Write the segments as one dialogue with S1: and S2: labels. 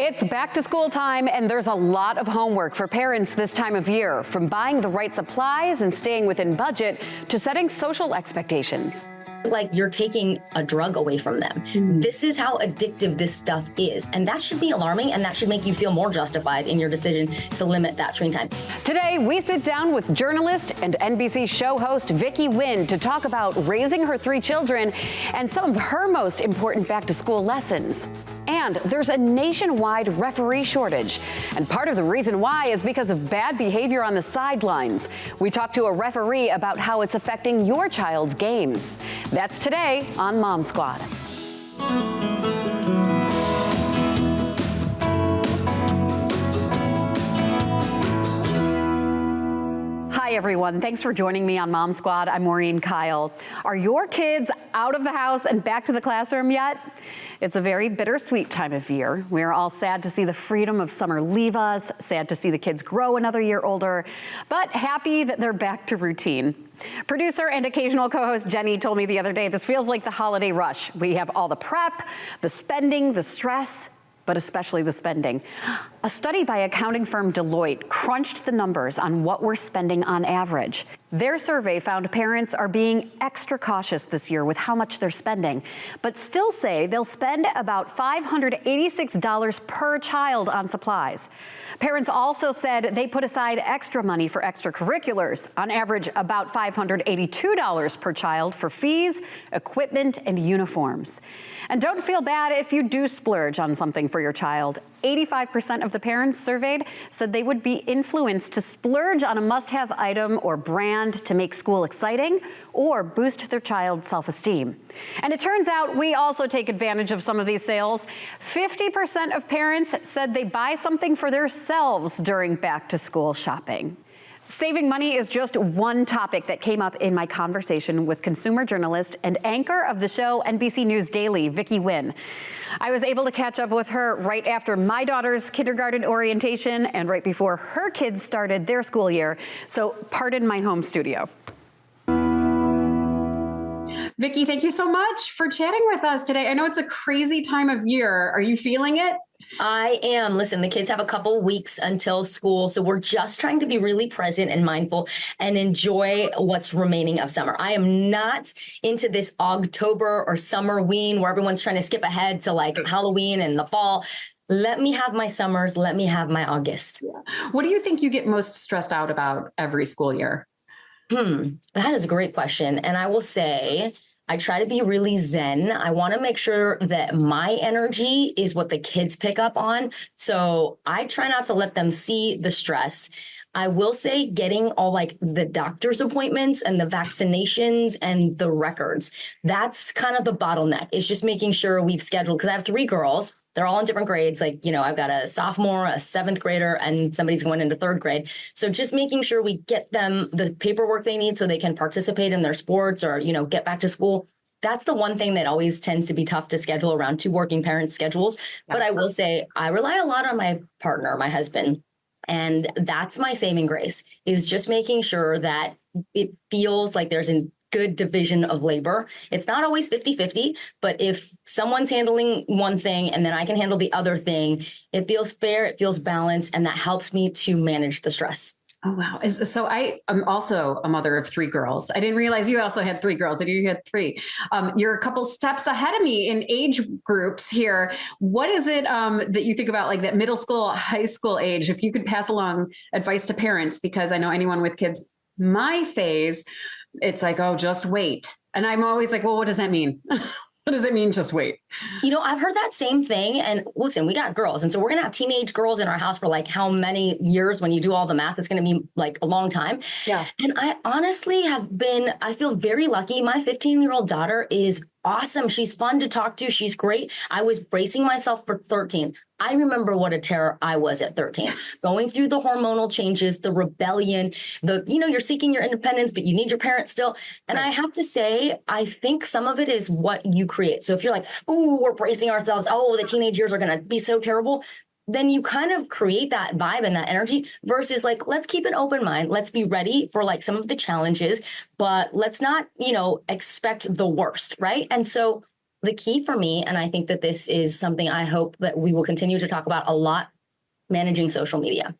S1: It's back to school time, and there's a lot of homework for parents this time of year, from buying the right supplies and staying within budget to setting social expectations.
S2: Like you're taking a drug away from them. This is how addictive this stuff is. And that should be alarming, and that should make you feel more justified in your decision to limit that screen time.
S1: Today, we sit down with journalist and NBC show host Vicky Nguyen to talk about raising her 3 children and some of her most important back-to-school lessons. And there's a nationwide referee shortage. And part of the reason why is because of bad behavior on the sidelines. We talked to a referee about how it's affecting your child's games. That's today on Mom Squad. Hi, everyone. Thanks for joining me on Mom Squad. I'm Maureen Kyle. Are your kids out of the house and back to the classroom yet? It's a very bittersweet time of year. We're all sad to see the freedom of summer leave us, sad to see the kids grow another year older, but happy that they're back to routine. Producer and occasional co-host Jenny told me the other day, this feels like the holiday rush. We have all the prep, the spending, the stress, but especially the spending. A study by accounting firm Deloitte crunched the numbers on what we're spending on average. Their survey found parents are being extra cautious this year with how much they're spending, but still say they'll spend about $586 per child on supplies. Parents also said they put aside extra money for extracurriculars, on average about $582 per child for fees, equipment, and uniforms. And don't feel bad if you do splurge on something for your child. 85% of the parents surveyed said they would be influenced to splurge on a must-have item or brand to make school exciting or boost their child's self-esteem. And it turns out we also take advantage of some of these sales. 50% of parents said they buy something for themselves during back-to-school shopping. Saving money is just one topic that came up in my conversation with consumer journalist and anchor of the show NBC News Daily, Vicky Nguyen. I was able to catch up with her right after my daughter's kindergarten orientation and right before her kids started their school year, so pardon my home studio. Vicky, thank you so much for chatting with us today. I know it's a crazy time of year. Are you feeling it?
S2: I am. Listen, the kids have a couple weeks until school, so we're just trying to be really present and mindful and enjoy what's remaining of summer. I am not into this October or summer ween where everyone's trying to skip ahead to like Halloween and the fall. Let me have my summers. Let me have my August.
S1: Yeah. What do you think you get most stressed out about every school year?
S2: That is a great question. And I will say, I try to be really zen. I want to make sure that my energy is what the kids pick up on. So I try not to let them see the stress. I will say getting all like the doctor's appointments and the vaccinations and the records, that's kind of the bottleneck. It's just making sure we've scheduled, because I have 3 girls. They're all in different grades. Like, you know, I've got a sophomore, a 7th grader, and somebody's going into 3rd grade. So just making sure we get them the paperwork they need so they can participate in their sports or, you know, get back to school. That's the one thing that always tends to be tough to schedule around 2 working parents' schedules. But I will say I rely a lot on my partner, my husband. And that's my saving grace, is just making sure that it feels like there's a good division of labor. It's not always 50-50, but if someone's handling one thing and then I can handle the other thing, it feels fair, it feels balanced, and that helps me to manage the stress.
S1: Oh, wow. So I am also a mother of 3 girls. I didn't realize you also had 3 girls. I knew you had 3. You're a couple steps ahead of me in age groups here. What is it that you think about, like that middle school, high school age, if you could pass along advice to parents? Because I know anyone with kids, my phase, it's like, oh, just wait. And I'm always like, well, what does that mean? What does it mean, just wait?
S2: You know, I've heard that same thing. And listen, we got girls. And so we're going to have teenage girls in our house for like how many years? When you do all the math, it's going to be like a long time.
S1: Yeah.
S2: And I honestly I feel very lucky. My 15-year-old daughter is awesome. She's fun to talk to. She's great. I was bracing myself for 13. I remember what a terror I was at 13, going through the hormonal changes, the rebellion, you're seeking your independence, but you need your parents still. And I have to say, I think some of it is what you create. So if you're like, ooh, we're bracing ourselves. Oh, the teenage years are going to be so terrible. Then you kind of create that vibe and that energy versus like, let's keep an open mind. Let's be ready for like some of the challenges, but let's not, expect the worst. Right. And so the key for me, and I think that this is something I hope that we will continue to talk about a lot, managing social media.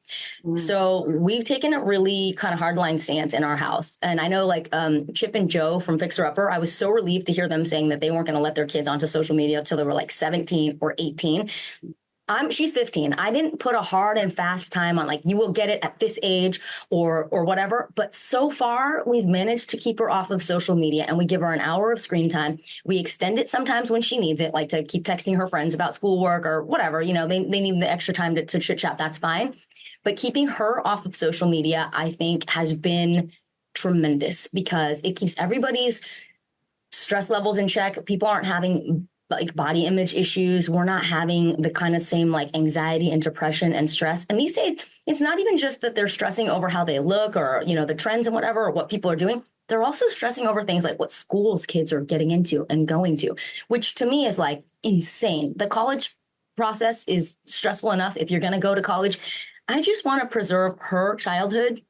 S2: So we've taken a really kind of hardline stance in our house. And I know like Chip and Joe from Fixer Upper, I was so relieved to hear them saying that they weren't going to let their kids onto social media until they were like 17 or 18. She's 15. I didn't put a hard and fast time on like, you will get it at this age or whatever. But so far we've managed to keep her off of social media, and we give her an hour of screen time. We extend it sometimes when she needs it, like to keep texting her friends about schoolwork or whatever, you know, they need the extra time to chit chat. That's fine. But keeping her off of social media, I think, has been tremendous because it keeps everybody's stress levels in check. People aren't having like body image issues. We're not having the kind of same like anxiety and depression and stress. And these days, it's not even just that they're stressing over how they look or, you know, the trends and whatever, or what people are doing. They're also stressing over things like what schools kids are getting into and going to, which to me is like insane. The college process is stressful enough if you're going to go to college. I just want to preserve her childhood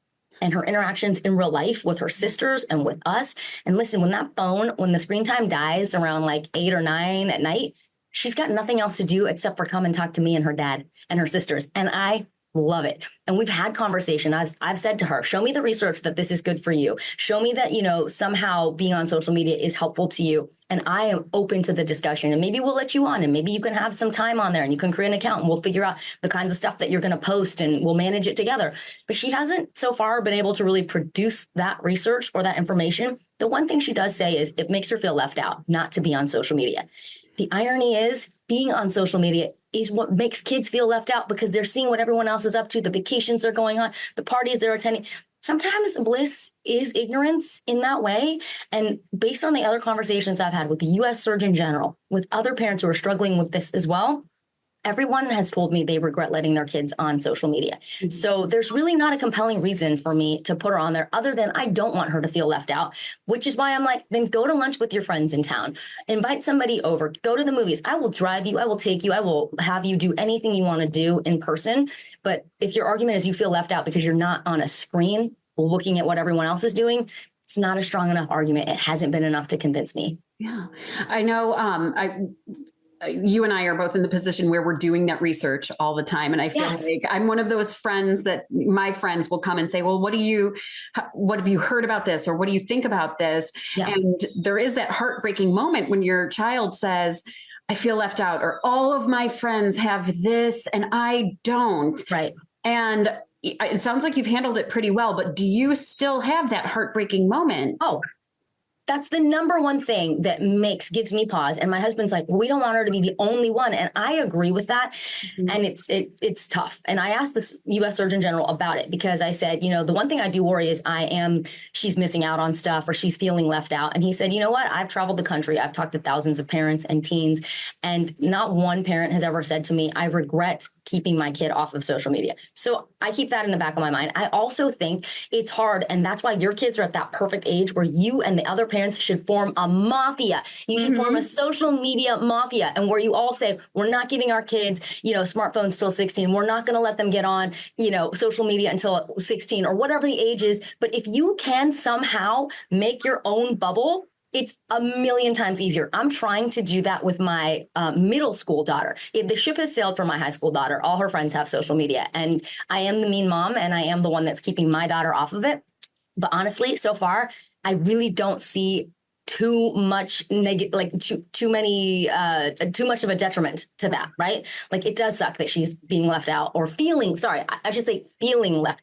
S2: and her interactions in real life with her sisters and with us. And listen, when the screen time dies around like 8 or 9 at night, she's got nothing else to do except for come and talk to me and her dad and her sisters. And I love it. And we've had conversation. I've said to her, show me the research that this is good for you. Show me that, you know, somehow being on social media is helpful to you. And I am open to the discussion, and maybe we'll let you on, and maybe you can have some time on there and you can create an account and we'll figure out the kinds of stuff that you're going to post and we'll manage it together. But she hasn't so far been able to really produce that research or that information. The one thing she does say is it makes her feel left out not to be on social media. The irony is being on social media is what makes kids feel left out because they're seeing what everyone else is up to, the vacations they're going on, the parties they're attending. Sometimes bliss is ignorance in that way. And based on the other conversations I've had with the U.S. Surgeon General, with other parents who are struggling with this as well, everyone has told me they regret letting their kids on social media. Mm-hmm. So there's really not a compelling reason for me to put her on there other than I don't want her to feel left out, which is why I'm like, then go to lunch with your friends in town, invite somebody over, go to the movies. I will drive you. I will take you. I will have you do anything you want to do in person. But if your argument is you feel left out because you're not on a screen looking at what everyone else is doing, it's not a strong enough argument. It hasn't been enough to convince me.
S1: Yeah, I know. You and I are both in the position where we're doing that research all the time. And I feel like I'm one of those friends that my friends will come and say, well, what have you heard about this? Or what do you think about this? Yeah. And there is that heartbreaking moment when your child says, I feel left out, or all of my friends have this and I don't.
S2: Right.
S1: And it sounds like you've handled it pretty well, but do you still have that heartbreaking moment?
S2: Oh, that's the number one thing that gives me pause. And my husband's like, well, we don't want her to be the only one. And I agree with that. Mm-hmm. And it's tough. And I asked the U.S. Surgeon General about it because I said, you know, the one thing I do worry is she's missing out on stuff or she's feeling left out. And he said, you know what? I've traveled the country. I've talked to thousands of parents and teens, and not one parent has ever said to me, I regret keeping my kid off of social media. So I keep that in the back of my mind. I also think it's hard. And that's why your kids are at that perfect age where you and the other parents should form a mafia. You should form a social media mafia, and where you all say, we're not giving our kids, you know, smartphones till 16. We're not going to let them get on, you know, social media until 16 or whatever the age is. But if you can somehow make your own bubble, it's a million times easier. I'm trying to do that with my middle school daughter. The ship has sailed for my high school daughter. All her friends have social media, and I am the mean mom, and I am the one that's keeping my daughter off of it. But honestly, so far, I really don't see too much too much of a detriment to that, right? Like, it does suck that she's being left out or feeling left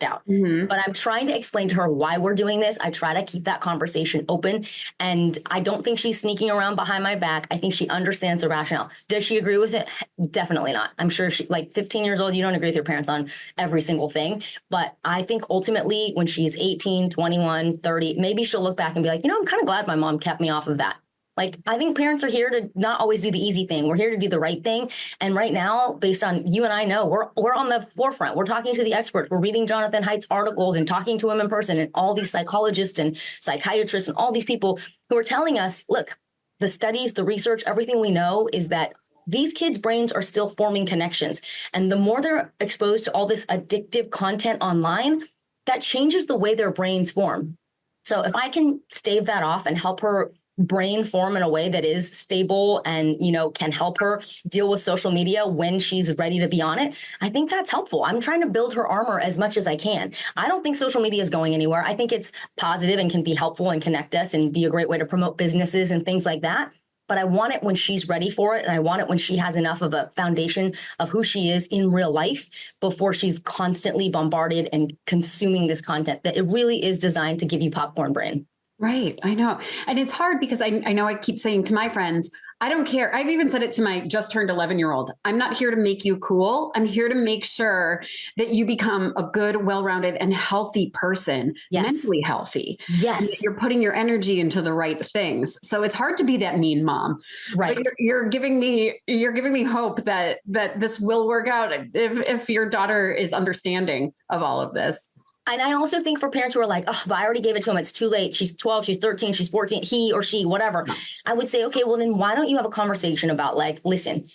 S2: out. Mm-hmm. But I'm trying to explain to her why we're doing this. I try to keep that conversation open, and I don't think she's sneaking around behind my back. I think she understands the rationale. Does she agree with it? Definitely not. I'm sure she, like 15 years old, you don't agree with your parents on every single thing. But I think ultimately when she's 18, 21, 30, maybe she'll look back and be like, you know, I'm kind of glad my mom kept me off of that. Like, I think parents are here to not always do the easy thing. We're here to do the right thing. And right now, based on you and I know, we're on the forefront. We're talking to the experts. We're reading Jonathan Haidt's articles and talking to him in person, and all these psychologists and psychiatrists and all these people who are telling us, look, the studies, the research, everything we know is that these kids' brains are still forming connections. And the more they're exposed to all this addictive content online, that changes the way their brains form. So if I can stave that off and help her brain form in a way that is stable and, can help her deal with social media when she's ready to be on it, I think that's helpful. I'm trying to build her armor as much as I can. I don't think social media is going anywhere. I think it's positive and can be helpful and connect us and be a great way to promote businesses and things like that. But I want it when she's ready for it. And I want it when she has enough of a foundation of who she is in real life before she's constantly bombarded and consuming this content that it really is designed to give you popcorn brain.
S1: Right. I know. And it's hard because I know I keep saying to my friends, I don't care. I've even said it to my just turned 11-year-old. I'm not here to make you cool. I'm here to make sure that you become a good, well-rounded and healthy person, mentally healthy.
S2: Yes.
S1: And that you're putting your energy into the right things. So it's hard to be that mean mom.
S2: Right.
S1: But you're giving me hope that this will work out if your daughter is understanding of all of this.
S2: And I also think for parents who are like, oh, but I already gave it to him. It's too late. She's 12, she's 13, she's 14, he or she, whatever. I would say, okay, well, then why don't you have a conversation about like, listen,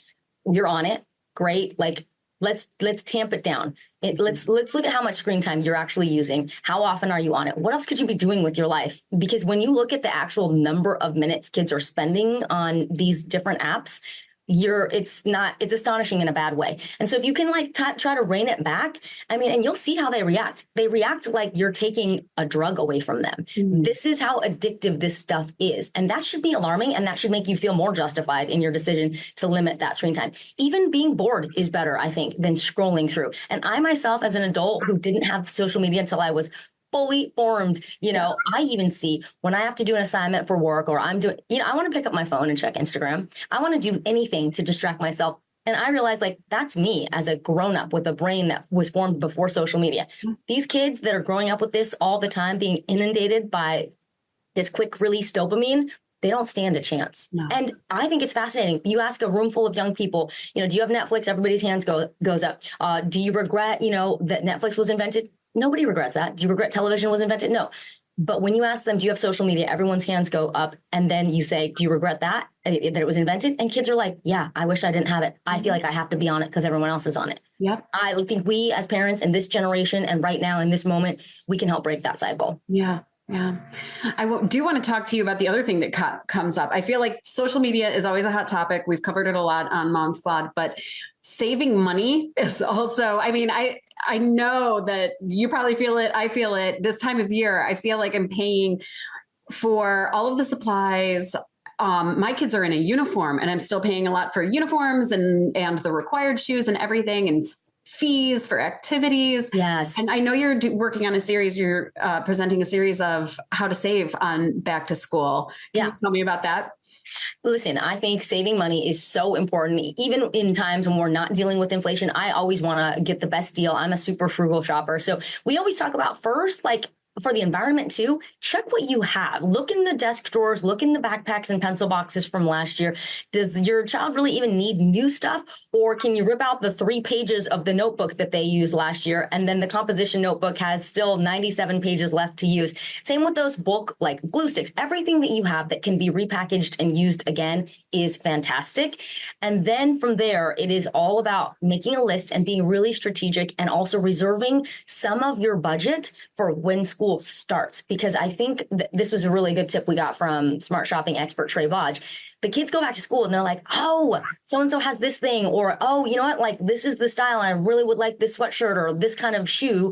S2: you're on it. Great. Like, let's tamp it down. Let's look at how much screen time you're actually using. How often are you on it? What else could you be doing with your life? Because when you look at the actual number of minutes kids are spending on these different apps, it's astonishing in a bad way. And so if you can like try to rein it back, and you'll see how they react. They react like you're taking a drug away from them. Mm-hmm. This is how addictive this stuff is. And that should be alarming. And that should make you feel more justified in your decision to limit that screen time. Even being bored is better, I think, than scrolling through. And I myself, as an adult who didn't have social media until I was fully formed, yes. I even see when I have to do an assignment for work or I'm doing, I want to pick up my phone and check Instagram. I want to do anything to distract myself. And I realized like, that's me as a grown-up with a brain that was formed before social media. Mm-hmm. These kids that are growing up with this all the time, being inundated by this quick release dopamine, they don't stand a chance. No. And I think it's fascinating. You ask a room full of young people, do you have Netflix? Everybody's hands goes up. Do you regret, that Netflix was invented? Nobody regrets that. Do you regret television was invented? No. But when you ask them, do you have social media? Everyone's hands go up. And then you say, do you regret that it was invented? And kids are like, yeah, I wish I didn't have it. I feel like I have to be on it because everyone else is on it. Yep. I think we as parents in this generation and right now in this moment, we can help break that cycle.
S1: Yeah. Yeah. Do want to talk to you about the other thing that comes up. I feel like social media is always a hot topic. We've covered it a lot on Mom Squad, but saving money is also, I know that you probably feel it. I feel it this time of year. I feel like I'm paying for all of the supplies. My kids are in a uniform and I'm still paying a lot for uniforms and the required shoes and everything and fees for activities.
S2: Yes.
S1: And I know you're working on a series, you're presenting a series of how to save on back to school. Can you tell me about that?
S2: Listen, I think saving money is so important. Even in times when we're not dealing with inflation, I always want to get the best deal. I'm a super frugal shopper. So we always talk about first, like for the environment too, check what you have. Look in the desk drawers, look in the backpacks and pencil boxes from last year. Does your child really even need new stuff? Or can you rip out the 3 pages of the notebook that they used last year? And then the composition notebook has still 97 pages left to use. Same with those bulk like glue sticks. Everything that you have that can be repackaged and used again is fantastic. And then from there, it is all about making a list and being really strategic and also reserving some of your budget for when school starts. Because I think this was a really good tip we got from smart shopping expert Trey Bodge. The kids go back to school and they're like, oh, so-and-so has this thing, or, oh, you know what? Like, this is the style. And I really would like this sweatshirt or this kind of shoe.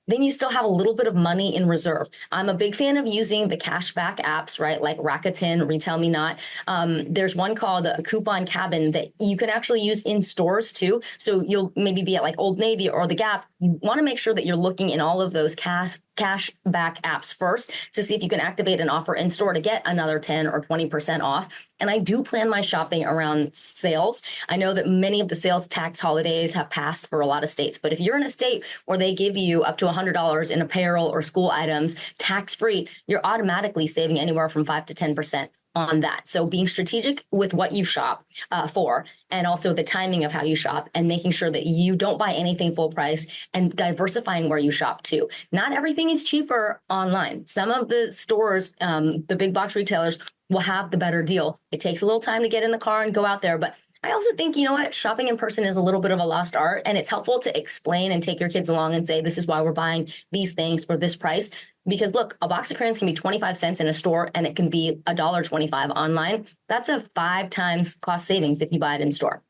S2: Then you still have a little bit of money in reserve. I'm a big fan of using the cashback apps, right? Like Rakuten, Retail Me Not. There's one called a Coupon Cabin that you can actually use in stores too. So you'll maybe be at like Old Navy or the Gap. You want to make sure that you're looking in all of those cashback apps first to see if you can activate an offer in store to get another 10 or 20% off. And I do plan my shopping around sales. I know that many of the sales tax holidays have passed for a lot of states, but if you're in a state where they give you up to $100 in apparel or school items tax-free, you're automatically saving anywhere from 5 to 10% on that. So being strategic with what you shop for, and also the timing of how you shop, and making sure that you don't buy anything full price, and diversifying where you shop too. Not everything is cheaper online. Some of the stores, the big box retailers, will have the better deal. It takes a little time to get in the car and go out there, but I also think, you know what, shopping in person is a little bit of a lost art, and it's helpful to explain and take your kids along and say, this is why we're buying these things for this price. Because look, a box of crayons can be 25 cents in a store and it can be $1.25 online. That's a 5 times cost savings if you buy it in store.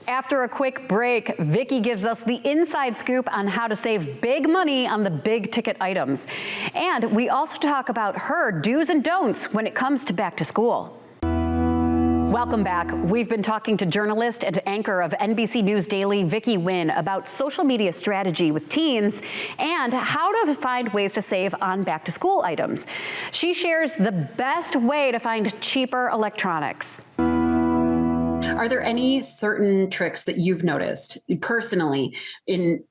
S1: After a quick break, Vicki gives us the inside scoop on how to save big money on the big ticket items. And we also talk about her do's and don'ts when it comes to back to school. Welcome back. We've been talking to journalist and anchor of NBC News Daily, Vicki Nguyen, about social media strategy with teens and how to find ways to save on back to school items. She shares the best way to find cheaper electronics. Are there any certain tricks that you've noticed personally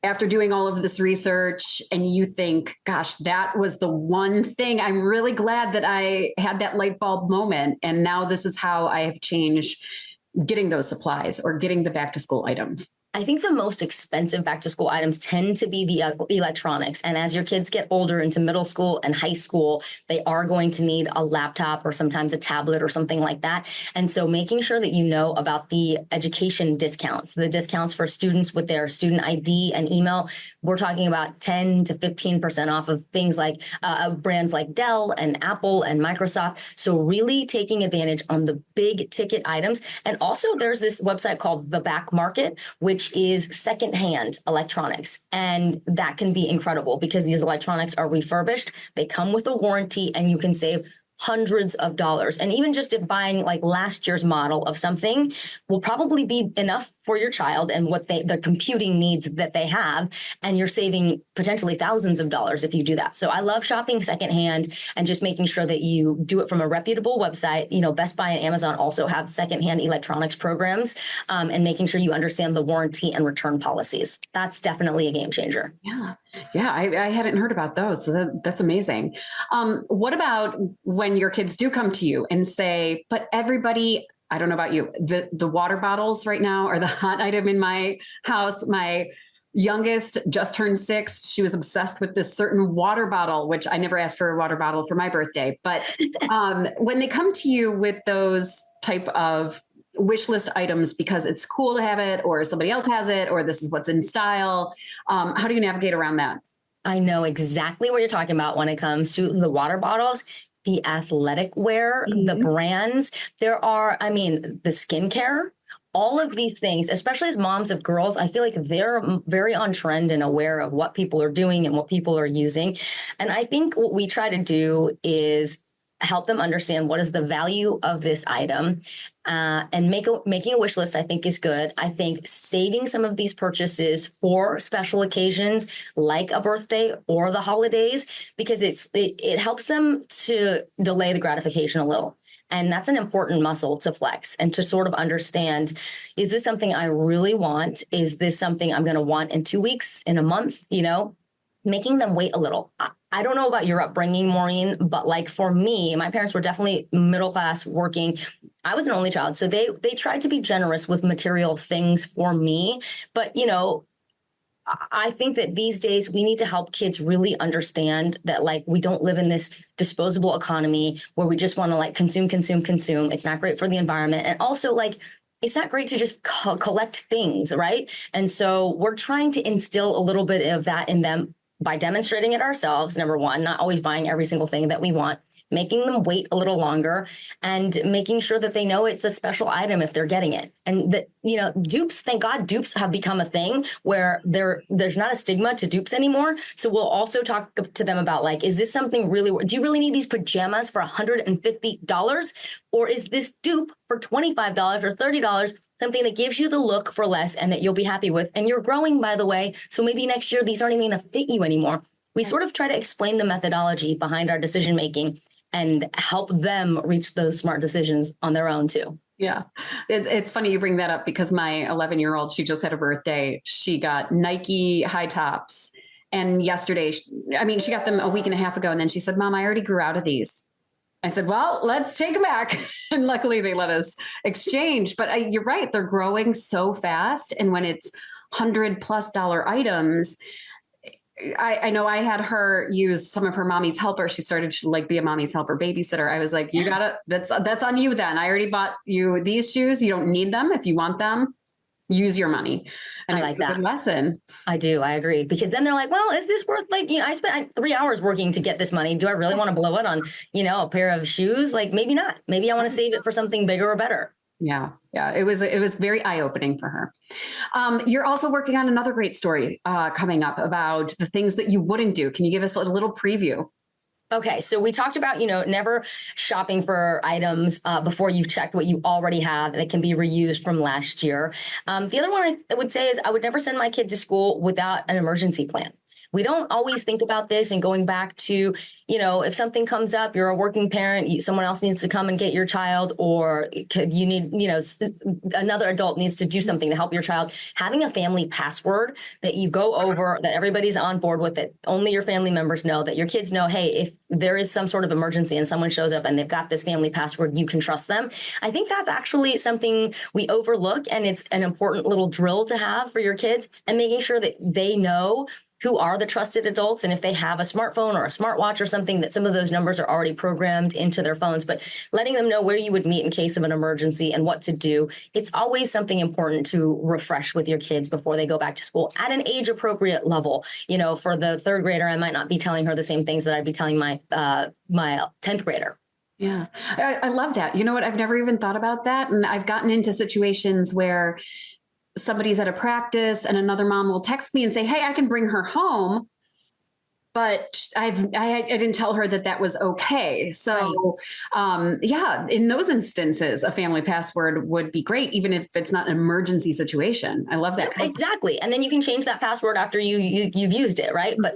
S1: after doing all of this research and you think, gosh, that was the one thing, I'm really glad that I had that light bulb moment and now this is how I have changed getting those supplies or getting the back to school items?
S2: I think the most expensive back to school items tend to be the electronics. And as your kids get older into middle school and high school, they are going to need a laptop or sometimes a tablet or something like that. And so making sure that you know about the education discounts, the discounts for students with their student ID and email, we're talking about 10 to 15% off of things like brands like Dell and Apple and Microsoft. So really taking advantage on the big ticket items. And also there's this website called The Back Market, which is secondhand electronics. And that can be incredible because these electronics are refurbished. They come with a warranty and you can save hundreds of dollars. And even just if buying like last year's model of something will probably be enough for your child and what the computing needs that they have. And you're saving potentially thousands of dollars if you do that. So I love shopping secondhand and just making sure that you do it from a reputable website. You know, Best Buy and Amazon also have secondhand electronics programs, and making sure you understand the warranty and return policies. That's definitely a game changer.
S1: Yeah, I hadn't heard about those. So that's amazing. What about when your kids do come to you and say, but everybody, I don't know about you, the water bottles right now are the hot item in my house. My youngest just turned 6. She was obsessed with this certain water bottle, which I never asked for a water bottle for my birthday. But when they come to you with those type of wish list items because it's cool to have it or somebody else has it or this is what's in style, how do you navigate around that?
S2: I know exactly what you're talking about when it comes to the water bottles, the athletic wear, the brands. There are, I mean, the skincare, all of these things, especially as moms of girls, I feel like they're very on trend and aware of what people are doing and what people are using. And I think what we try to do is help them understand what is the value of this item, and making a wish list, I think, is good. I think saving some of these purchases for special occasions like a birthday or the holidays, because it helps them to delay the gratification a little. And that's an important muscle to flex and to sort of understand, is this something I really want? Is this something I'm going to want in 2 weeks, in a month, you know? Making them wait a little. I don't know about your upbringing, Maureen, but like for me, my parents were definitely middle class working. I was an only child, so they tried to be generous with material things for me. But, you know, I think that these days we need to help kids really understand that, like, we don't live in this disposable economy where we just want to like consume. It's not great for the environment. And also, like, it's not great to just collect things, right? And so we're trying to instill a little bit of that in them by demonstrating it ourselves, number one, not always buying every single thing that we want, making them wait a little longer, and making sure that they know it's a special item if they're getting it. And that, you know, dupes, thank God dupes have become a thing where there's not a stigma to dupes anymore. So we'll also talk to them about, like, is this something really, do you really need these pajamas for $150? Or is this dupe for $25 or $30? Something that gives you the look for less and that you'll be happy with. And you're growing, by the way. So maybe next year, these aren't even going to fit you anymore. We sort of try to explain the methodology behind our decision making and help them reach those smart decisions on their own too.
S1: Yeah. It's funny you bring that up because my 11-year-old, she just had a birthday. She got Nike high tops. And yesterday, she got them a week and a half ago. And then she said, Mom, I already grew out of these. I said, well, let's take them back. And luckily they let us exchange. But you're right. They're growing so fast. And when it's $100+ items, I know I had her use some of her mommy's helper. She started to like be a mommy's helper babysitter. I was like, you gotta, that's on you then. I already bought you these shoes. You don't need them. If you want them, use your money. And
S2: I
S1: it
S2: like
S1: was a
S2: that.
S1: good lesson.
S2: I do. I agree. Because then they're like, well, is this worth, like, I spent 3 hours working to get this money. Do I really want to blow it on, a pair of shoes? Like, maybe not. Maybe I want to save it for something bigger or better.
S1: Yeah. Yeah. It was very eye-opening for her. You're also working on another great story coming up about the things that you wouldn't do. Can you give us a little preview?
S2: Okay, so we talked about, never shopping for items before you've checked what you already have that can be reused from last year. The other one I would say is I would never send my kid to school without an emergency plan. We don't always think about this, and going back to, if something comes up, you're a working parent, someone else needs to come and get your child, or you need, another adult needs to do something to help your child. Having a family password that you go over, that everybody's on board with, that only your family members know, that your kids know, hey, if there is some sort of emergency and someone shows up and they've got this family password, you can trust them. I think that's actually something we overlook, and it's an important little drill to have for your kids, and making sure that they know who are the trusted adults. And if they have a smartphone or a smartwatch or something, that some of those numbers are already programmed into their phones, but letting them know where you would meet in case of an emergency and what to do. It's always something important to refresh with your kids before they go back to school at an age appropriate level. For the 3rd grader, I might not be telling her the same things that I'd be telling my 10th grader.
S1: Yeah, I love that. You know what? I've never even thought about that. And I've gotten into situations where somebody's at a practice and another mom will text me and say, hey, I can bring her home. But I didn't tell her that was okay. So, right. In those instances, a family password would be great, even if it's not an emergency situation. I love that.
S2: Yeah, exactly. And then you can change that password after you've used it, right? But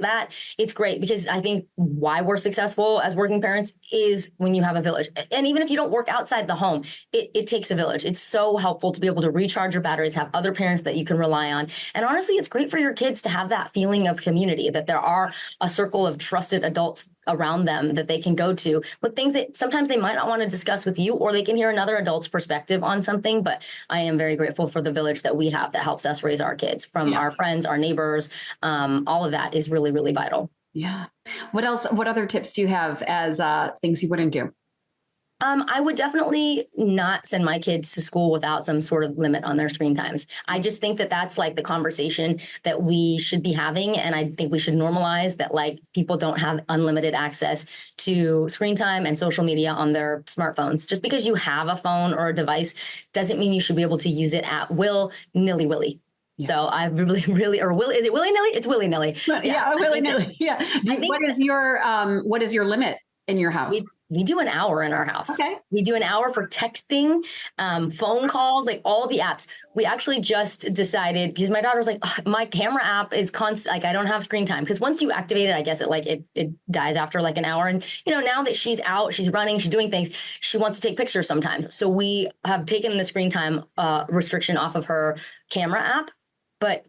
S2: it's great, because I think why we're successful as working parents is when you have a village. And even if you don't work outside the home, it takes a village. It's so helpful to be able to recharge your batteries, have other parents that you can rely on. And honestly, it's great for your kids to have that feeling of community, that there are a circle of trusted adults around them that they can go to with things that sometimes they might not want to discuss with you, or they can hear another adult's perspective on something. But I am very grateful for the village that we have that helps us raise our kids, from our friends, our neighbors. All of that is really, really vital.
S1: Yeah. What else? What other tips do you have as things you wouldn't do?
S2: I would definitely not send my kids to school without some sort of limit on their screen times. I just think that that's like the conversation that we should be having. And I think we should normalize that, like, people don't have unlimited access to screen time and social media on their smartphones. Just because you have a phone or a device doesn't mean you should be able to use it at will, nilly-willy. Yeah. So I really, is it willy-nilly? It's willy-nilly.
S1: Yeah, willy-nilly. Yeah. What is your limit in your house?
S2: We do an hour in our house.
S1: Okay.
S2: We do an hour for texting, phone calls, like all the apps. We actually just decided, because my daughter was like, my camera app is constant. Like, I don't have screen time. Because once you activate it, I guess it dies after like an hour. And, now that she's out, she's running, she's doing things, she wants to take pictures sometimes. So we have taken the screen time restriction off of her camera app. But,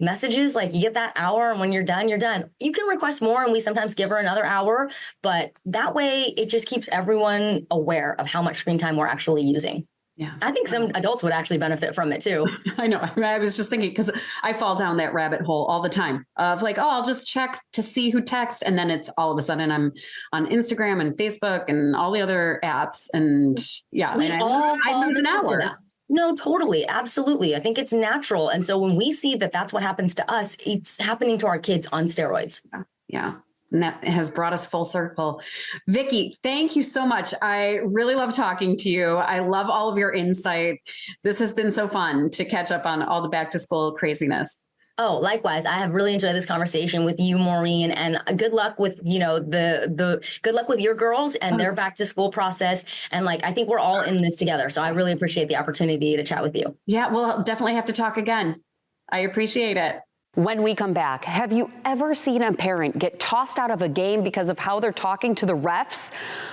S2: messages, like, you get that hour, and when you're done, you're done. You can request more, and we sometimes give her another hour, but that way it just keeps everyone aware of how much screen time we're actually using.
S1: Yeah.
S2: I think some adults would actually benefit from it too.
S1: I know. I was just thinking, because I fall down that rabbit hole all the time of like, I'll just check to see who texts. And then it's all of a sudden I'm on Instagram and Facebook and all the other apps. And I lose an hour.
S2: No, totally. Absolutely. I think it's natural. And so when we see that that's what happens to us, it's happening to our kids on steroids.
S1: Yeah. And that has brought us full circle. Vicki, thank you so much. I really love talking to you. I love all of your insight. This has been so fun to catch up on all the back to school craziness.
S2: Oh, likewise. I have really enjoyed this conversation with you, Maureen, and good luck with, the good luck with your girls and their back to school process. And I think we're all in this together. So I really appreciate the opportunity to chat with you.
S1: Yeah, we'll definitely have to talk again. I appreciate it. When we come back, have you ever seen a parent get tossed out of a game because of how they're talking to the refs?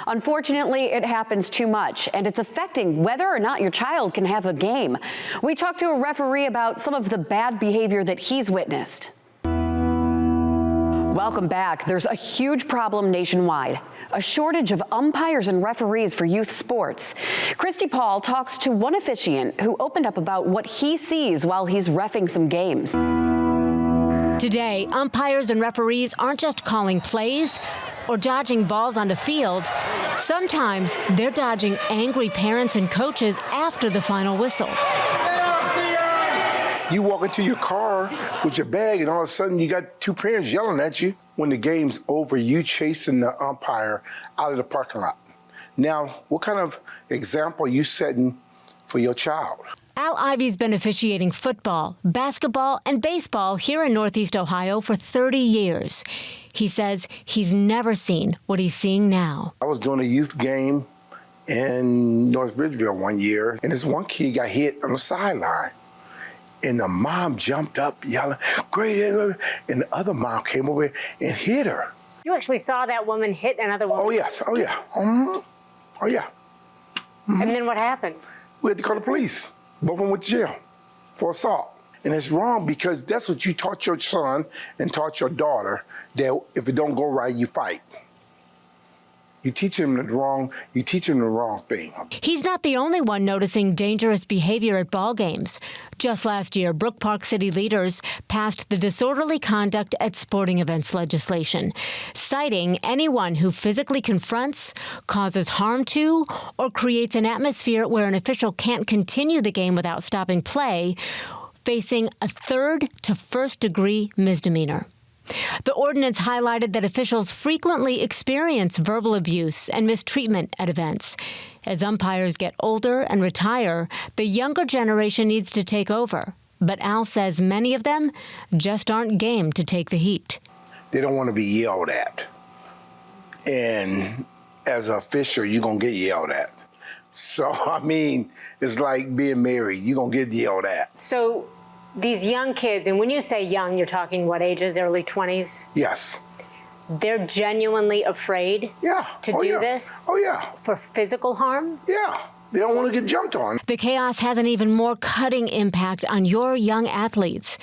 S1: Unfortunately, it happens too much, and it's affecting whether or not your child can have a game. We talked to a referee about some of the bad behavior that he's witnessed. Welcome back. There's a huge problem nationwide. A shortage of umpires and referees for youth sports. Christy Paul talks to one officiant who opened up about what he sees while he's reffing some games.
S3: Today, umpires and referees aren't just calling plays or dodging balls on the field. Sometimes they're dodging angry parents and coaches after the final whistle.
S4: You walk into your car with your bag, and all of a sudden you got two parents yelling at you. When the game's over, you chasing the umpire out of the parking lot. Now, what kind of example are you setting for your child?
S3: Al Ivy's been officiating football, basketball, and baseball here in Northeast Ohio for 30 years. He says he's never seen what he's seeing now.
S4: I was doing a youth game in North Ridgeville one year, and this one kid got hit on the sideline. And the mom jumped up yelling, "Great!" And the other mom came over and hit her.
S5: You actually saw that woman hit another woman?
S4: Oh, yes. Oh, yeah. Oh, yeah.
S5: And then what happened?
S4: We had to call the police. Both of them went to jail for assault. And it's wrong because that's what you taught your son and taught your daughter, that if it don't go right, you fight. You teach them the wrong thing.
S3: He's not the only one noticing dangerous behavior at ball games. Just last year, Brook Park City leaders passed the disorderly conduct at sporting events legislation, citing anyone who physically confronts, causes harm to, or creates an atmosphere where an official can't continue the game without stopping play, facing a 3rd to 1st degree misdemeanor. The ordinance highlighted that officials frequently experience verbal abuse and mistreatment at events. As umpires get older and retire, the younger generation needs to take over. But Al says many of them just aren't game to take the heat.
S4: They don't want to be yelled at. And as an official, you're going to get yelled at. So, I mean, it's like being married. You're going to get yelled at.
S5: So these young kids, and when you say young, you're talking what ages, early 20s?
S4: Yes.
S5: They're genuinely afraid to do this?
S4: Oh, yeah.
S5: For physical harm?
S4: Yeah. They don't want to get jumped on.
S3: The chaos has an even more cutting impact on your young athletes.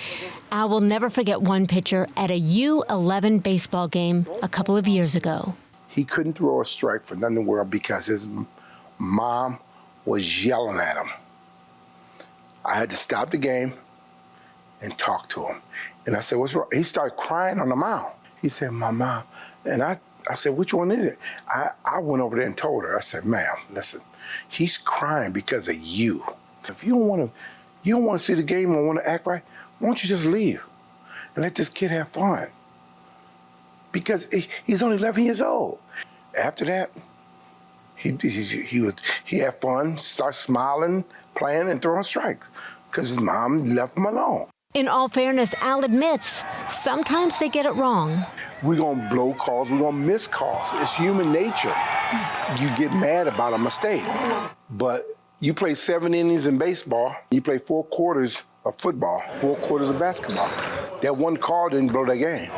S3: Al will never forget one pitcher at a U11 baseball game a couple of years ago.
S4: He couldn't throw a strike for nothing in the world because his mom was yelling at him. I had to stop the game and talk to him. And I said, "What's wrong?" He started crying on the mound. He said, "My mom." And I said, "Which one is it?" I went over there and told her. I said, "Ma'am, listen, he's crying because of you. If you don't want to see the game or want to act right, why don't you just leave and let this kid have fun?" Because he's only 11 years old. After that, he had fun, started smiling, playing, and throwing strikes because his mom left him alone.
S3: In all fairness, Al admits sometimes they get it wrong.
S4: We're going to blow calls. We're going to miss calls. It's human nature. You get mad about a mistake. But you play 7 innings in baseball. You play 4 quarters of football, 4 quarters of basketball. That one call didn't blow that game.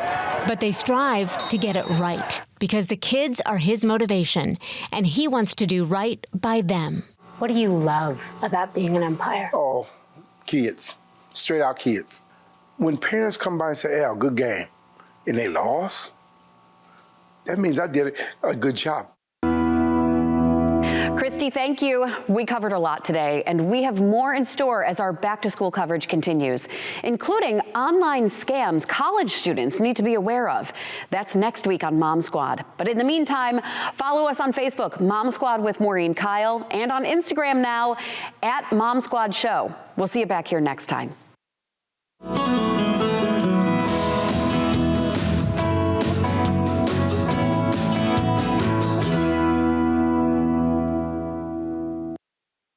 S3: But they strive to get it right because the kids are his motivation, and he wants to do right by them.
S5: What do you love about being an umpire?
S4: Oh, kids. Straight out kids. When parents come by and say, "Al, good game," and they lost, that means I did a good job.
S1: Christy, thank you. We covered a lot today, and we have more in store as our back-to-school coverage continues, including online scams college students need to be aware of. That's next week on Mom Squad. But in the meantime, follow us on Facebook, Mom Squad with Maureen Kyle, and on Instagram now, @Mom Squad Show. We'll see you back here next time.